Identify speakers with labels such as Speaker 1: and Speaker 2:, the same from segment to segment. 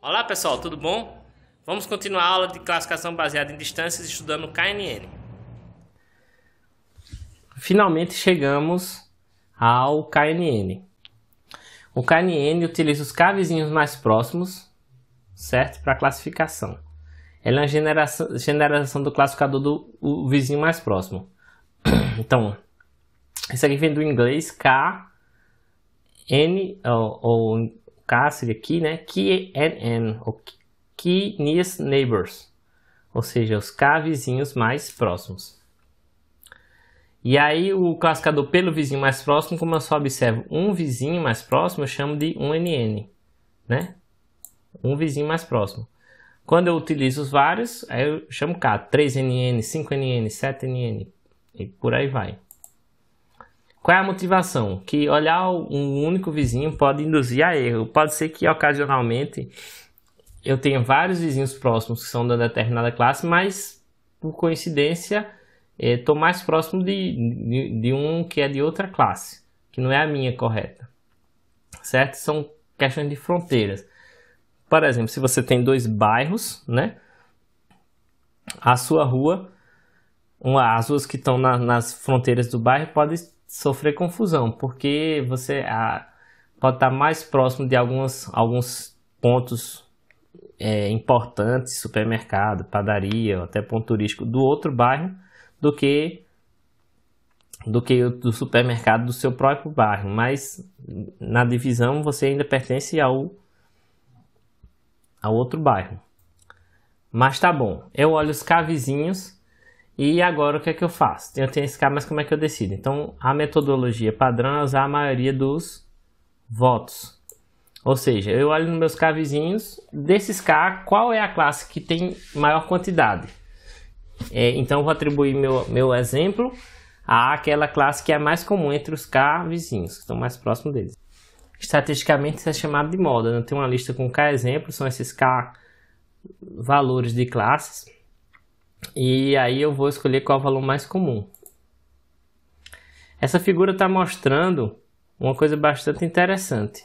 Speaker 1: Olá pessoal, tudo bom? Vamos continuar a aula de classificação baseada em distâncias estudando o KNN. Finalmente chegamos ao KNN. O KNN utiliza os K vizinhos mais próximos, certo? Para classificação. Ela é uma generalização do classificador do vizinho mais próximo. Então, isso aqui vem do inglês K, N, ou K seria aqui, né? KNN, ou Key Nearest Neighbors, ou seja, os K vizinhos mais próximos. E aí o classificador pelo vizinho mais próximo, como eu só observo um vizinho mais próximo, eu chamo de 1NN, né? Um vizinho mais próximo. Quando eu utilizo os vários, aí eu chamo K, 3NN, 5NN, 7NN e por aí vai. Qual é a motivação? Que olhar um único vizinho pode induzir a erro. Pode ser que ocasionalmente eu tenha vários vizinhos próximos que são da determinada classe, mas por coincidência estou mais próximo de um que é de outra classe, que não é a minha correta. Certo? São questões de fronteiras. Por exemplo, se você tem dois bairros, né? A sua rua, as ruas que estão nas fronteiras do bairro podem sofrer confusão, porque você pode estar mais próximo de alguns pontos importantes, supermercado, padaria, até ponto turístico do outro bairro, do que do supermercado do seu próprio bairro, mas na divisão você ainda pertence ao outro bairro. Mas tá bom, eu olho os K vizinhos. E agora o que é que eu faço? Eu tenho esse K, mas como é que eu decido? Então, a metodologia padrão é usar a maioria dos votos. Ou seja, eu olho nos meus K vizinhos, desses K, qual é a classe que tem maior quantidade? Então, eu vou atribuir meu exemplo àquela classe que é mais comum entre os K vizinhos, que estão mais próximos deles. Estatisticamente, isso é chamado de moda. Eu tenho uma lista com K exemplos, são esses K valores de classes. E aí eu vou escolher qual é o valor mais comum. Essa figura está mostrando uma coisa bastante interessante.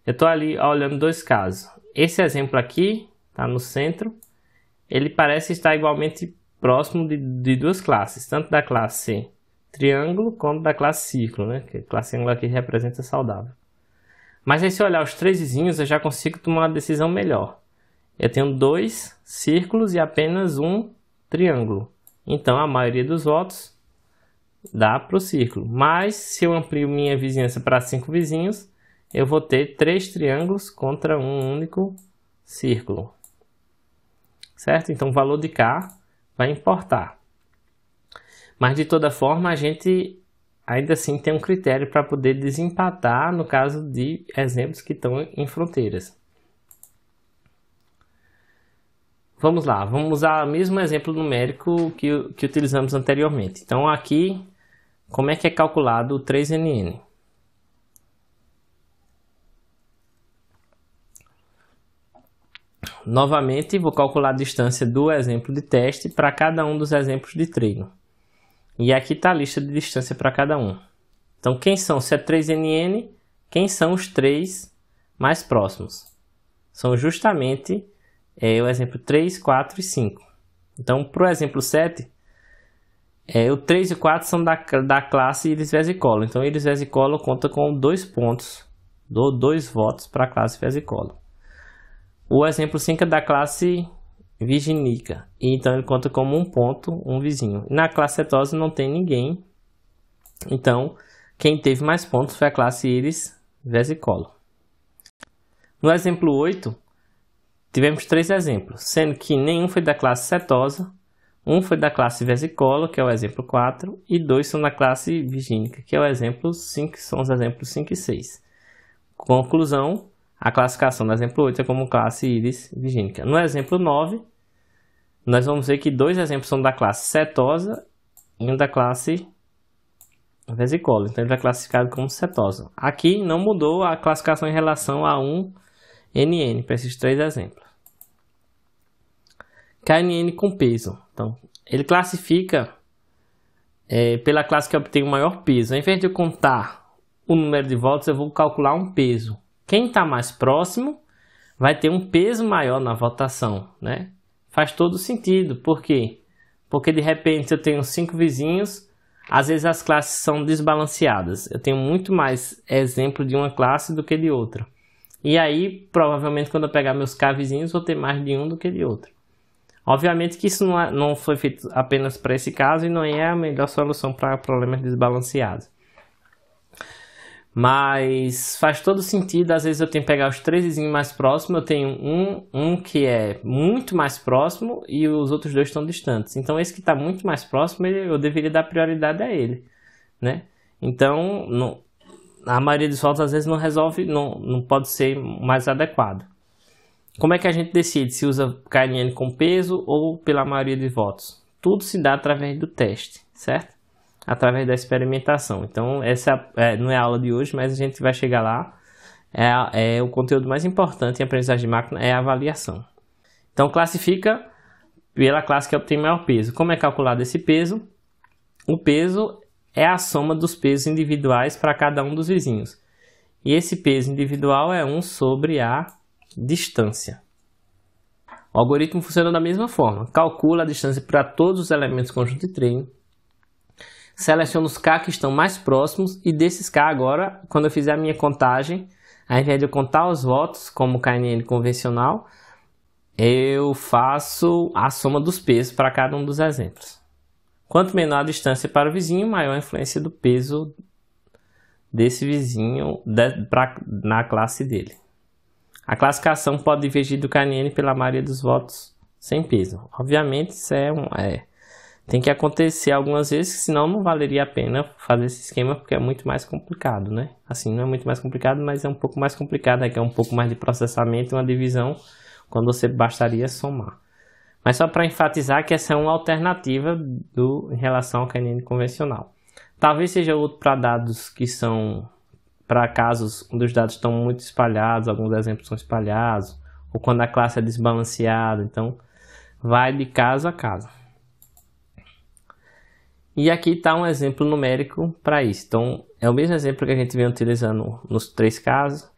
Speaker 1: Eu estou ali olhando dois casos. Esse exemplo aqui, está no centro, ele parece estar igualmente próximo de duas classes, tanto da classe triângulo quanto da classe círculo, né? Que a classe ângulo aqui representa saudável. Mas aí se eu olhar os três vizinhos, eu já consigo tomar uma decisão melhor. Eu tenho dois círculos e apenas um triângulo. Então, a maioria dos votos dá para o círculo. Mas, se eu amplio minha vizinhança para 5 vizinhos, eu vou ter 3 triângulos contra um único círculo. Certo? Então, o valor de K vai importar. Mas, de toda forma, a gente ainda assim tem um critério para poder desempatar no caso de exemplos que estão em fronteiras. Vamos lá, vamos usar o mesmo exemplo numérico que utilizamos anteriormente. Então aqui, como é que é calculado o 3NN? Novamente, vou calcular a distância do exemplo de teste para cada um dos exemplos de treino. E aqui está a lista de distância para cada um. Então quem são, se é 3NN, quem são os 3 mais próximos? São justamente o exemplo 3, 4 e 5. Então, para o exemplo 7, o 3 e 4 são da classe íris vesicolo. Então, íris vesicolo conta com 2 pontos, 2 votos para a classe vesicolo. O exemplo 5 é da classe virginica. Então, ele conta como 1 ponto, um vizinho. Na classe cetose não tem ninguém. Então, quem teve mais pontos foi a classe íris vesicolo. No exemplo 8, tivemos 3 exemplos, sendo que nenhum foi da classe cetosa, um foi da classe vesicolo, que é o exemplo 4, e 2 são da classe virgínica, que é o exemplo 5, que são os exemplos 5 e 6. Conclusão, a classificação do exemplo 8 é como classe íris virgínica. No exemplo 9, nós vamos ver que 2 exemplos são da classe cetosa e um da classe vesicolo, então ele vai classificado como cetosa. Aqui não mudou a classificação em relação a 1NN para esses 3 exemplos. KNN com peso. Então, ele classifica pela classe que obtém o maior peso. Ao invés de eu contar o número de votos, eu vou calcular um peso. Quem está mais próximo vai ter um peso maior na votação, né? Faz todo sentido. Por quê? Porque de repente eu tenho 5 vizinhos, às vezes as classes são desbalanceadas. Eu tenho muito mais exemplo de uma classe do que de outra. E aí, provavelmente, quando eu pegar meus K vizinhos, vou ter mais de um do que de outro. Obviamente que isso não foi feito apenas para esse caso e não é a melhor solução para problemas desbalanceados. Mas faz todo sentido. Às vezes eu tenho que pegar os 3 vizinhos mais próximos, eu tenho um que é muito mais próximo e os outros 2 estão distantes. Então esse que está muito mais próximo, eu deveria dar prioridade a ele, né? Então, a maioria dos votos às vezes não resolve, não pode ser mais adequado. Como é que a gente decide se usa KNN com peso ou pela maioria de votos? Tudo se dá através do teste, certo? Através da experimentação. Então, essa não é a aula de hoje, mas a gente vai chegar lá. O conteúdo mais importante em aprendizagem de máquina é a avaliação. Então, classifica pela classe que obtém maior peso. Como é calculado esse peso? O peso é a soma dos pesos individuais para cada um dos vizinhos. E esse peso individual é 1 sobre a distância. O algoritmo funciona da mesma forma. Calcula a distância para todos os elementos do conjunto de treino. Seleciono os K que estão mais próximos e desses K agora, quando eu fizer a minha contagem, ao invés de eu contar os votos como KNN convencional, eu faço a soma dos pesos para cada um dos exemplos. Quanto menor a distância para o vizinho, maior a influência do peso desse vizinho na classe dele. A classificação pode divergir do KNN pela maioria dos votos sem peso. Obviamente, isso tem que acontecer algumas vezes, senão não valeria a pena fazer esse esquema, porque é muito mais complicado, né? Assim, não é muito mais complicado, mas é um pouco mais complicado, é um pouco mais de processamento e uma divisão, quando você bastaria somar. Mas só para enfatizar que essa é uma alternativa em relação ao KNN convencional. Talvez seja outro para dados que são para casos onde os dados estão muito espalhados, alguns exemplos são espalhados, ou quando a classe é desbalanceada, então vai de caso a caso. E aqui está um exemplo numérico para isso. Então, é o mesmo exemplo que a gente vem utilizando nos 3 casos.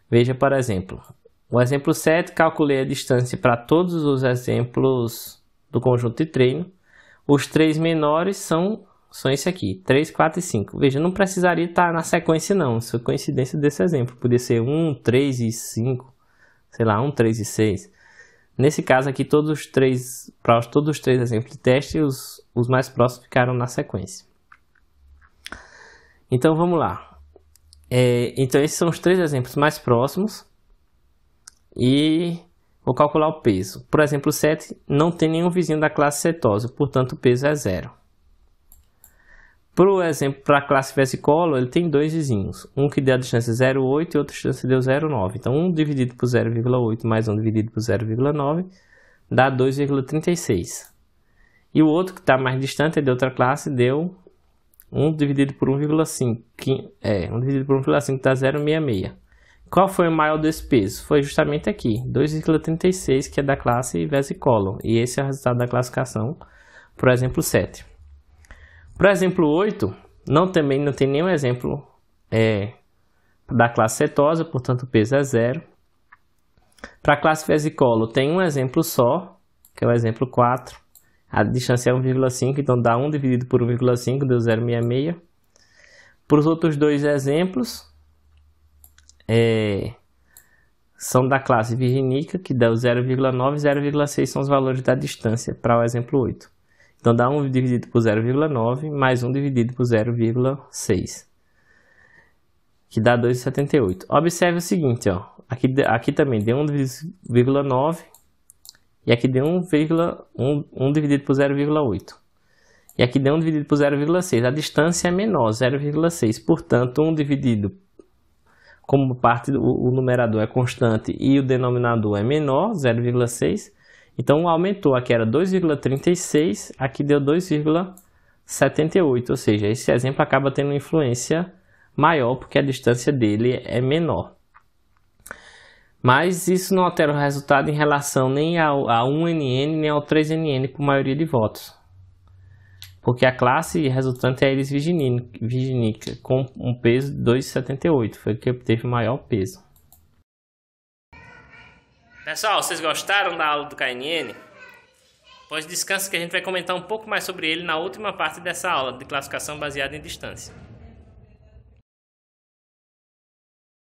Speaker 1: Veja, por exemplo, o exemplo 7, calculei a distância para todos os exemplos do conjunto de treino. Os 3 menores são esse aqui, 3, 4 e 5. Veja, não precisaria estar na sequência não, isso é coincidência desse exemplo. Podia ser 1, 3 e 5, sei lá, 1, 3 e 6. Nesse caso aqui, para todos os 3 exemplos de teste, os mais próximos ficaram na sequência. Então, vamos lá. Então, esses são os 3 exemplos mais próximos. E vou calcular o peso. Por exemplo, 7 não tem nenhum vizinho da classe setosa, portanto, o peso é 0. Por exemplo, para a classe vesicolo, ele tem 2 vizinhos. Um que deu a distância 0,8 e outro distância deu 0,9. Então, 1 dividido por 0,8 mais 1 dividido por 0,9 dá 2,36. E o outro que está mais distante, é de outra classe, deu 1 dividido por 1,5. 1 dividido por 1,5 dá 0,66. Qual foi o maior desse peso? Foi justamente aqui, 2,36, que é da classe vesicolo. E esse é o resultado da classificação, por exemplo, 7. Para o exemplo 8, também não tem nenhum exemplo da classe setosa, portanto o peso é 0. Para a classe vesicolo tem um exemplo só, que é o exemplo 4. A distância é 1,5, então dá 1 dividido por 1,5, deu 0,66. Para os outros 2 exemplos, são da classe virginica, que deu 0,9 e 0,6 são os valores da distância para o exemplo 8. Então, dá 1 dividido por 0,9 mais 1 dividido por 0,6, que dá 2,78. Observe o seguinte, ó, aqui também deu 1,9 e aqui deu 1 dividido por 0,8. E aqui deu 1 dividido por 0,6. A distância é menor, 0,6. Portanto, 1 dividido, como parte o numerador é constante e o denominador é menor, 0,6. Então, aumentou. Aqui era 2,36, aqui deu 2,78. Ou seja, esse exemplo acaba tendo uma influência maior, porque a distância dele é menor. Mas isso não altera o resultado em relação nem a 1NN, nem ao 3NN por maioria de votos. Porque a classe resultante é a Eris virginica, com um peso de 2,78. Foi o que obteve o maior peso. Pessoal, vocês gostaram da aula do KNN? Pois descanse que a gente vai comentar um pouco mais sobre ele na última parte dessa aula de classificação baseada em distância.